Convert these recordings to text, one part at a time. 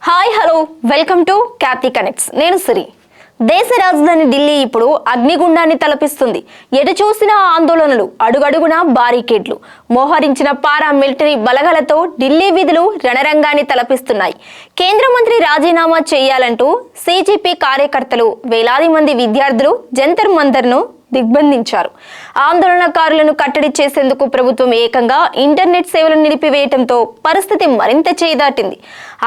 Hi hello welcome to Kyathi connects. నేను సిరి. దేశ రాజధాని ఢిల్లీ ఇప్పుడు అగ్నిగుండాన్ని తలపిస్తుంది. ఎటు చూసినా ఆందోళనలు, అడుగడుగునా బారికేడ్లు, మోహరించిన పారా మిలిటరీ బలగాలతో ఢిల్లీ వీధులు రణరంగాన్ని తలపిస్తున్నాయి. కేంద్ర మంత్రి రాజీనామా చేయాలంటూ సిజెపి కార్యకర్తలు, వేలాది మంది విద్యార్థులు జంతర్ మంతర్ను దిగ్బంధించారు. ఆందోళనకారులను కట్టడి చేసేందుకు ప్రభుత్వం ఏకంగా ఇంటర్నెట్ సేవలను నిలిపివేయడంతో పరిస్థితి మరింత చేదాటింది.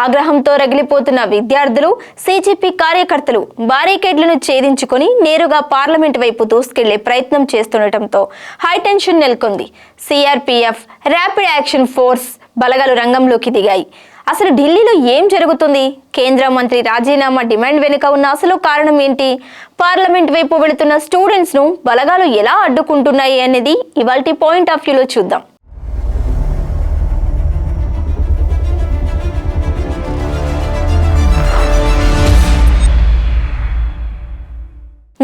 ఆగ్రహంతో రగిలిపోతున్న విద్యార్థులు, సిజెపి కార్యకర్తలు బారికేడ్లను ఛేదించుకొని నేరుగా పార్లమెంట్ వైపు దూసుకెళ్లే ప్రయత్నం చేస్తుండటంతో హైటెన్షన్ నెలకొంది. సిఆర్పిఎఫ్, ర్యాపిడ్ యాక్షన్ ఫోర్స్ బలగాలు రంగంలోకి దిగాయి. అసలు ఢిల్లీలో ఏం జరుగుతుంది? కేంద్ర మంత్రి రాజీనామా డిమాండ్ వెనుక ఉన్న అసలు కారణం ఏంటి? పార్లమెంట్ వైపు వెళుతున్న స్టూడెంట్స్ ను బలగాలు ఎలా అడ్డుకుంటున్నాయి అనేది ఇవాల్టి పాయింట్ ఆఫ్ వ్యూలో చూద్దాం.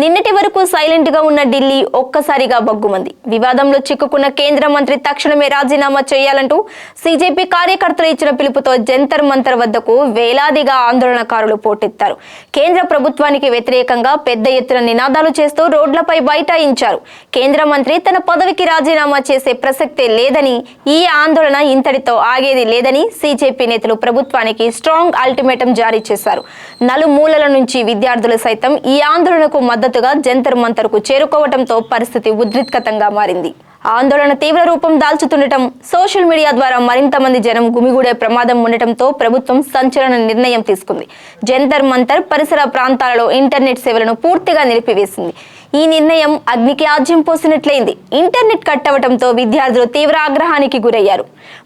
నిన్నటి వరకు సైలెంట్ గా ఉన్న ఢిల్లీ ఒక్కసారిగా బగ్గుమంది. వివాదంలో చిక్కుకున్న కేంద్ర మంత్రి తక్షణమే రాజీనామా చేయాలంటూ సిజెపి కార్యకర్తలు ఇచ్చిన పిలుపుతో జంతర్ మంతర్ వద్దకు వేలాదిగా ఆందోళనకారులు పోటెత్తారు. కేంద్ర ప్రభుత్వానికి వ్యతిరేకంగా పెద్ద ఎత్తున నినాదాలు చేస్తూ రోడ్లపై బైఠాయించారు. కేంద్ర మంత్రి తన పదవికి రాజీనామా చేసే ప్రసక్తే లేదని, ఈ ఆందోళన ఇంతటితో ఆగేది లేదని సిజెపి నేతలు ప్రభుత్వానికి స్ట్రాంగ్ అల్టిమేటం జారీ చేశారు. నలుమూలల నుంచి విద్యార్థులు సైతం ఈ ఆందోళనకు మద్దతుగా జంతర్ మంతర్ కు చేరుకోవడంతో పరిస్థితి ఉద్రిక్తంగా మారింది. ఆందోళన తీవ్ర రూపం దాల్చుతుండటం, సోషల్ మీడియా ద్వారా మరింత మంది జనం గుమిగూడే ప్రమాదం ఉండటంతో ప్రభుత్వం సంచలన నిర్ణయం తీసుకుంది. జంతర్ మంతర్ పరిసర ప్రాంతాలలో ఇంటర్నెట్ సేవలను పూర్తిగా నిలిపివేసింది. ఈ నిర్ణయం అగ్నికి ఆజ్యం పోసినట్లయింది. ఇంటర్నెట్ కట్ అవడంతో విద్యార్థులు తీవ్ర ఆగ్రహానికి గురయ్యారు.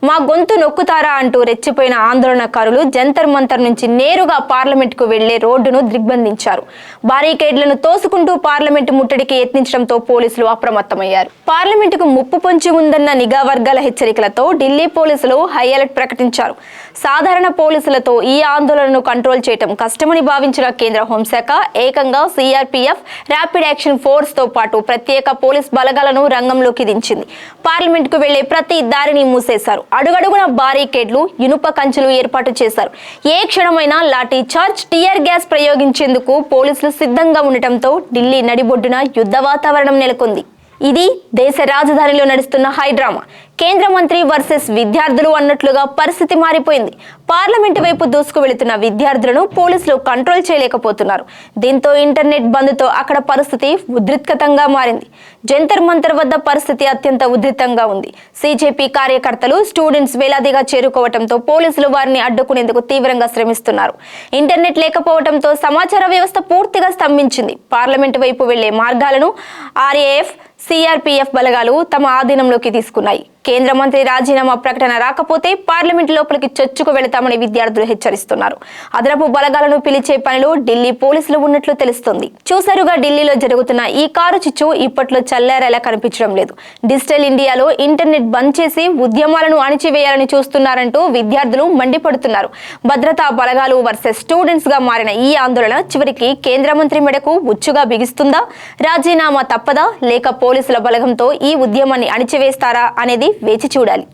మా గొంతు నొక్కుతారా అంటూ రెచ్చిపోయిన ఆందోళనకారులు జంతర్ మంతర్ నుంచి నేరుగా పార్లమెంట్ కు వెళ్లే రోడ్డును దిగ్బంధించారు. బారికేడ్లను తోసుకుంటూ పార్లమెంట్ ముట్టడికి యత్నించడంతో పోలీసులు అప్రమత్తమయ్యారు. పార్లమెంటుకు ముప్పు పొంచి ఉందన్న నిఘా వర్గాల హెచ్చరికలతో ఢిల్లీ పోలీసులు హై అలర్ట్ ప్రకటించారు. సాధారణ పోలీసులతో ఈ ఆందోళనను కంట్రోల్ చేయడం కష్టమని భావించిన కేంద్ర హోంశాఖ ఏకంగా సిఆర్పిఎఫ్, ర్యాపిడ్ యాక్షన్ ఫోర్స్ తో పాటు ప్రత్యేక పోలీస్ బలగాలను రంగంలోకి దించింది. పార్లమెంట్ కు వెళ్లే ప్రతి దారిని మూసేశారు. అడుగడుగున బారికేడ్లు, ఇనుప కంచెలు ఏర్పాటు చేశారు. ఏ క్షణమైనా లాఠీ చార్జ్, టియర్ గ్యాస్ ప్రయోగించేందుకు పోలీసులు సిద్ధంగా ఉండటంతో ఢిల్లీ నడిబొడ్డున యుద్ధ వాతావరణం నెలకొంది. ఇది దేశ రాజధానిలో నడుస్తున్న హైడ్రామా. కేంద్ర మంత్రి వర్సెస్ విద్యార్థులు అన్నట్లుగా పరిస్థితి మారిపోయింది. పార్లమెంటు వైపు దూసుకు వెళుతున్న విద్యార్థులను పోలీసులు కంట్రోల్ చేయలేకపోతున్నారు. దీంతో ఇంటర్నెట్ బంద్తో అక్కడ పరిస్థితి ఉద్రిక్తంగా మారింది. జంతర్ మంతర్ వద్ద పరిస్థితి అత్యంత ఉధృతంగా ఉంది. సిజెపి కార్యకర్తలు, స్టూడెంట్స్ వేలాదిగా చేరుకోవడంతో పోలీసులు వారిని అడ్డుకునేందుకు తీవ్రంగా శ్రమిస్తున్నారు. ఇంటర్నెట్ లేకపోవడంతో సమాచార వ్యవస్థ పూర్తిగా స్తంభించింది. పార్లమెంటు వైపు వెళ్లే మార్గాలను ఆర్ఏఎఫ్, సిఆర్పిఎఫ్ బలగాలు తమ ఆధీనంలోకి తీసుకున్నాయి. కేంద్ర మంత్రి రాజీనామా ప్రకటన రాకపోతే పార్లమెంట్ లోపలికి చొచ్చుకు వెళతామని విద్యార్థులు హెచ్చరిస్తున్నారు. అదనపు బలగాలను పిలిచే పనిలో ఢిల్లీ పోలీసులు ఉన్నట్లు తెలుస్తోంది. చూసారుగా ఢిల్లీలో జరుగుతున్న ఈ కారు చిచ్చు ఇప్పట్లో చల్లారేలా కనిపించడం లేదు. డిజిటల్ ఇండియాలో ఇంటర్నెట్ బంద్ చేసి ఉద్యమాలను అణిచివేయాలని చూస్తున్నారంటూ విద్యార్థులు మండిపడుతున్నారు. భద్రతా బలగాలు వర్సెస్ స్టూడెంట్స్ గా మారిన ఈ ఆందోళన చివరికి కేంద్ర మంత్రి మెడకు ఉచ్చుగా బిగిస్తుందా? రాజీనామా తప్పదా, లేక పోలీసుల బలగంతో ఈ ఉద్యమాన్ని అణిచివేస్తారా అనేది వేచి చూడాలి.